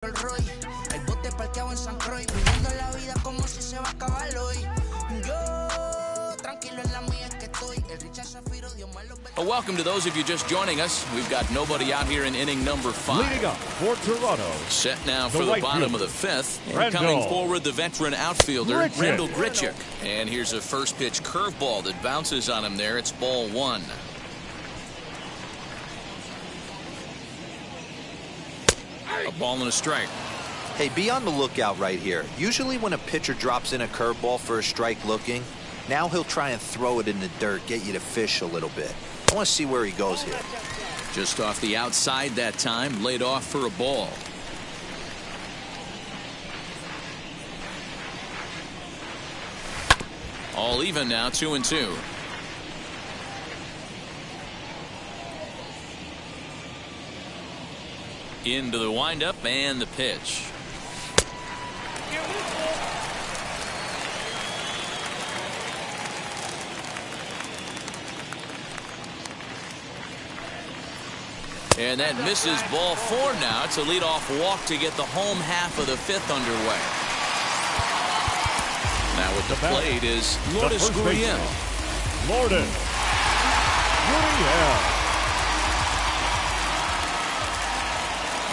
El Roy, el bote parqueado en San Croix, viviendo la vida como si se va a acabar hoy. Yo tranquilo en la mía que estoy. El Richard Shafiro dio malos. Well, welcome to those of you just joining us. We've got nobody out here in inning number 5. Leading up for Toronto. Set now for the bottom of the 5th. And coming forward, the veteran outfielder, Randall Grichuk. And here's a first pitch curveball that bounces on him there. It's ball 1. A ball and a strike. Hey, be on the lookout right here. Usually when a pitcher drops in a curveball for a strike looking, now he'll try and throw it in the dirt, get you to fish a little bit. I want to see where he goes here. Just off the outside that time, laid off for a ball. All even now, 2-2. Into the windup and the pitch. And that misses ball 4 now. It's a leadoff walk to get the home half of the 5th underway. Now with the plate is Lourdes Gurriel. Lourdes Gurriel.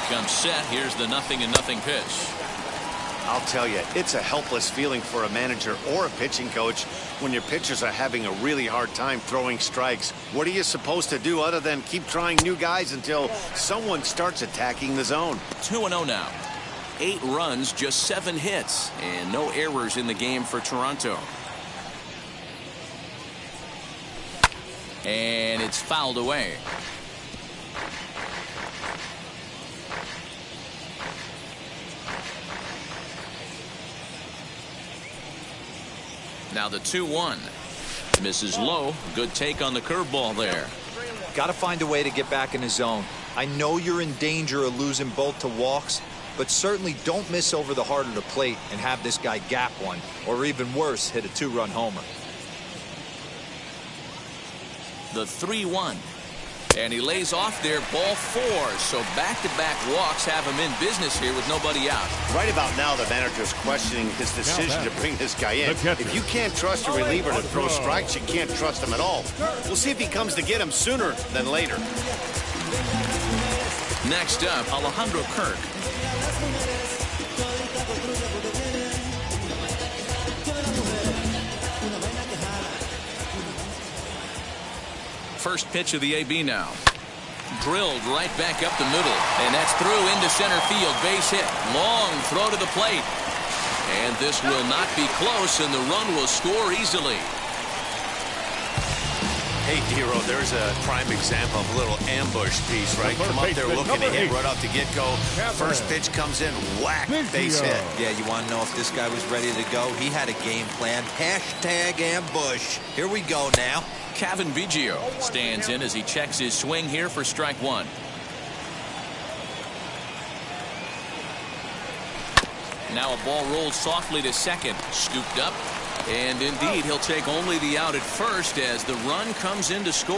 Comes set. Here's the 0-0 pitch. I'll tell you, it's a helpless feeling for a manager or a pitching coach when your pitchers are having a really hard time throwing strikes. What are you supposed to do other than keep trying new guys until someone starts attacking the zone? 2-0 now. 8 runs, just 7 hits, and no errors in the game for Toronto. And it's fouled away. Now the 2-1. Misses low. Good take on the curveball there. Got to find a way to get back in the zone. I know you're in danger of losing both to walks, but certainly don't miss over the heart of the plate and have this guy gap one, or even worse, hit a 2-run homer. The 3-1. And he lays off there, ball 4. So back-to-back walks have him in business here with nobody out. Right about now, the manager's questioning his decision to bring this guy in. If you can't trust a reliever to throw strikes, you can't trust him at all. We'll see if he comes to get him sooner than later. Next up, Alejandro Kirk. First pitch of the AB now. Drilled right back up the middle. And that's through into center field. Base hit. Long throw to the plate. And this will not be close, and the run will score easily. Hey, Dero, there's a prime example of a little ambush piece, right? Come up there looking to hit right off the get-go. First pitch comes in, whack, base hit. Yeah, you want to know if this guy was ready to go? He had a game plan. Hashtag ambush. Here we go now. Kevin Biggio stands in as he checks his swing here for strike 1. Now a ball rolled softly to second. Scooped up. And indeed, he'll take only the out at first as the run comes in to score.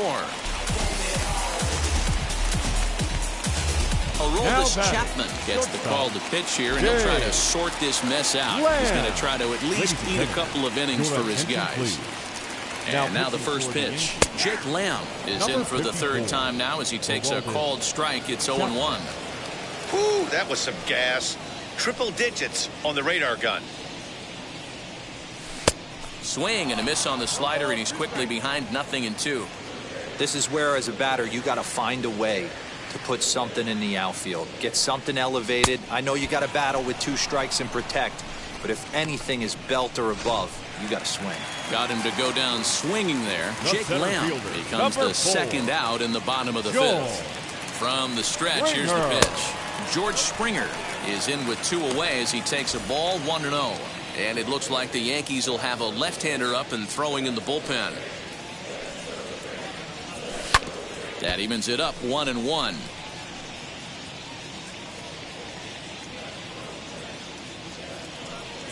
Aroldis Chapman gets the call to pitch here, and he'll try to sort this mess out. He's going to try to at least eat a couple of innings for his guys. And now the first pitch. Jake Lamb is in for the 3rd time now as he takes a called strike. It's 0-1. Ooh, that was some gas. Triple digits on the radar gun. Swing and a miss on the slider, and he's quickly behind 0-2. This is where, as a batter, you got to find a way to put something in the outfield. Get something elevated. I know you got to battle with 2 strikes and protect, but if anything is belt or above, you got to swing. Got him to go down swinging there. Jake Lamb becomes the 2nd out in the bottom of the 5th. From the stretch, here's the pitch. George Springer is in with 2 away as he takes a ball 1-0. And it looks like the Yankees will have a left-hander up and throwing in the bullpen. That evens it up 1-1.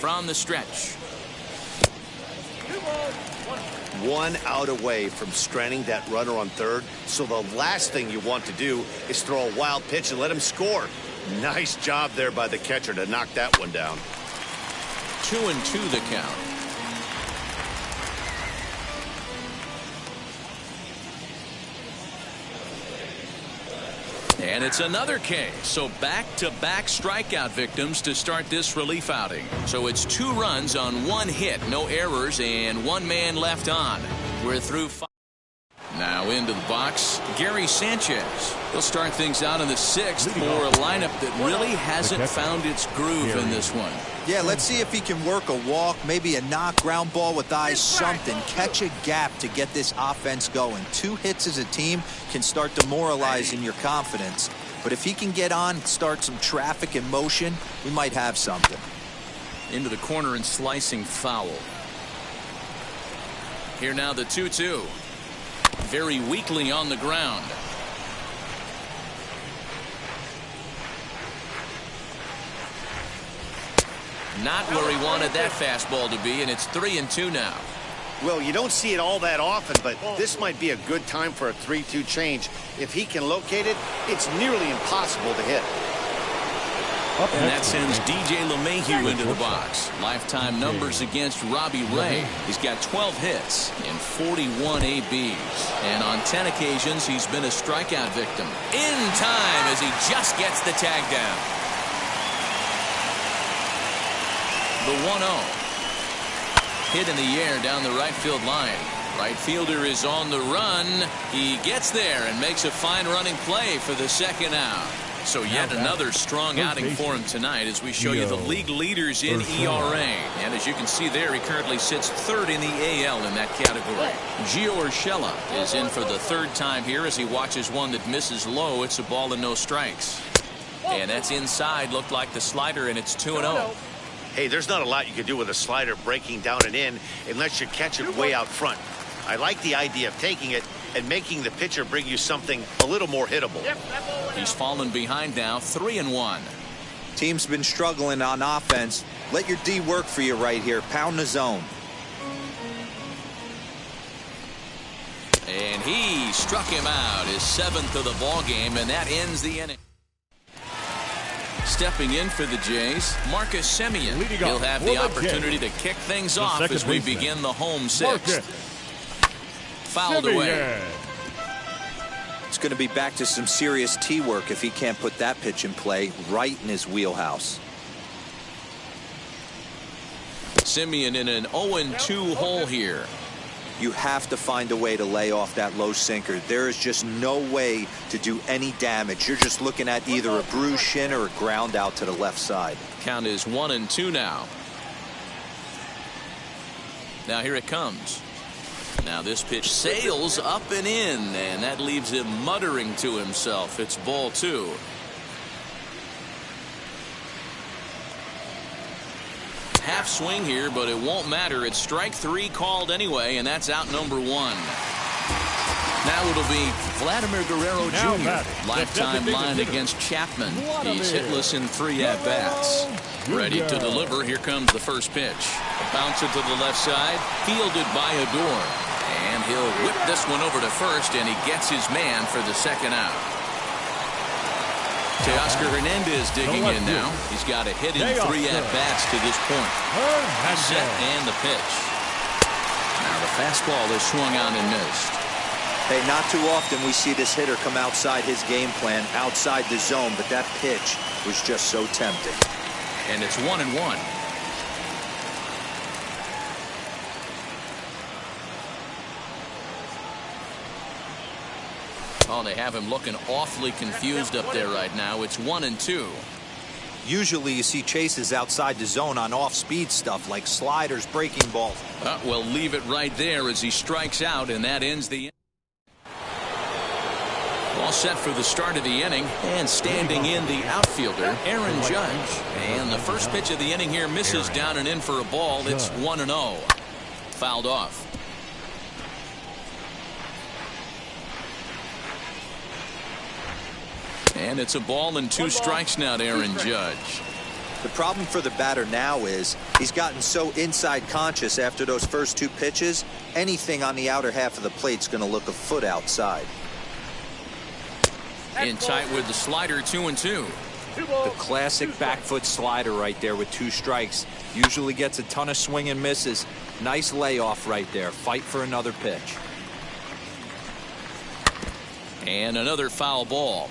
From the stretch. 1 out away from stranding that runner on third. So the last thing you want to do is throw a wild pitch and let him score. Nice job there by the catcher to knock that one down. 2-2 the count. And it's another K. So back-to-back strikeout victims to start this relief outing. So it's 2 runs on 1 hit, no errors, and 1 man left on. We're through 5. Now into the box, Gary Sanchez. He'll start things out in the 6th for a lineup that really hasn't found its groove in this one. Yeah, let's see if he can work a walk, maybe a knock, ground ball with eyes, something. Catch a gap to get this offense going. 2 hits as a team can start demoralizing your confidence. But if he can get on, start some traffic in motion, we might have something. Into the corner and slicing foul. Here now the 2-2. Very weakly on the ground. Not where he wanted that fastball to be, and it's 3-2 now. Well, you don't see it all that often, but this might be a good time for a 3-2 change. If he can locate it, it's nearly impossible to hit. And that sends DJ LeMahieu into the box. Lifetime numbers against Robbie Ray. He's got 12 hits and 41 ABs. And on 10 occasions, he's been a strikeout victim. In time as he just gets the tag down. The 1-0. Hit in the air down the right field line. Right fielder is on the run. He gets there and makes a fine running play for the second out. So yet another strong outing for him tonight as we show you the league leaders in ERA. And as you can see there, he currently sits 3rd in the AL in that category. Gio Urshela is in for the 3rd time here as he watches one that misses low. It's a ball and no strikes. And that's inside. Looked like the slider, and it's 2-0. Hey, there's not a lot you can do with a slider breaking down and in unless you catch it way out front. I like the idea of taking it and making the pitcher bring you something a little more hittable. He's fallen behind now, 3-1. Team's been struggling on offense. Let your D work for you right here. Pound the zone. And he struck him out, his 7th of the ball game, and that ends the inning. Stepping in for the Jays, Marcus Semien. He'll have the opportunity to kick things off as we begin the home 6th. Fouled away. It's going to be back to some serious T work if he can't put that pitch in play right in his wheelhouse. Semien in an 0-2 hole here. You have to find a way to lay off that low sinker. There is just no way to do any damage. You're just looking at either a bruised shin or a ground out to the left side. Count is 1-2 now. Now here it comes. Now this pitch sails up and in, and that leaves him muttering to himself. It's ball 2. Half swing here, but it won't matter. It's strike 3 called anyway, and that's out number 1. Now it'll be Vladimir Guerrero Jr. Lifetime line against Chapman. He's hitless in 3 at-bats. Ready to deliver. Here comes the first pitch. A bouncer to the left side, fielded by Adore. And he'll whip this one over to first, and he gets his man for the 2nd out. Teoscar Hernandez digging in now. He's got a hit in 3 at-bats to this point. Set and the pitch. Now the fastball is swung on and missed. Hey, not too often we see this hitter come outside his game plan, outside the zone, but that pitch was just so tempting. And it's 1-1. Oh, they have him looking awfully confused up there right now. It's 1-2. Usually you see chases outside the zone on off-speed stuff like sliders, breaking balls. Well, leave it right there as he strikes out, and that ends the inning. All set for the start of the inning, and standing in the outfielder, Aaron Judge. And the first pitch of the inning here misses down and in for a ball. It's 1-0. Fouled off. And it's a ball and 2 strikes now to Aaron Judge. The problem for the batter now is he's gotten so inside conscious after those first 2 pitches, anything on the outer half of the plate's going to look a foot outside. In tight with the slider, 2-2. The classic back foot slider right there with 2 strikes. Usually gets a ton of swing and misses. Nice layoff right there. Fight for another pitch. And another foul ball.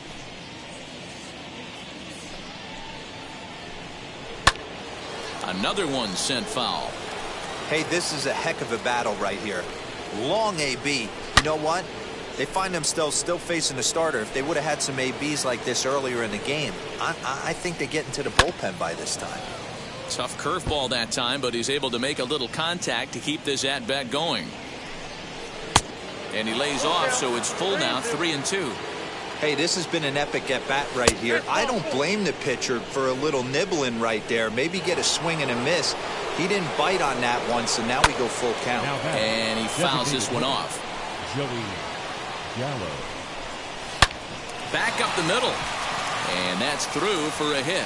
Another one sent foul. Hey, this is a heck of a battle right here. Long AB. You know what? They find themselves still facing the starter. If they would have had some ABs like this earlier in the game, I think they get into the bullpen by this time. Tough curveball that time, but he's able to make a little contact to keep this at-bat going. And he lays off, so it's full now, 3-2. Hey, this has been an epic at-bat right here. I don't blame the pitcher for a little nibbling right there. Maybe get a swing and a miss. He didn't bite on that one, so now we go full count. And he fouls this one off. Joey Gallo. Back up the middle. And that's through for a hit.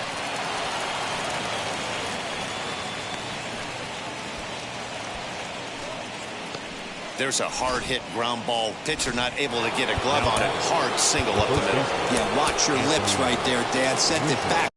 There's a hard hit ground ball. Pitcher not able to get a glove on it. Hard single up the middle. Yeah, watch your lips right there, Dad. Sent it back.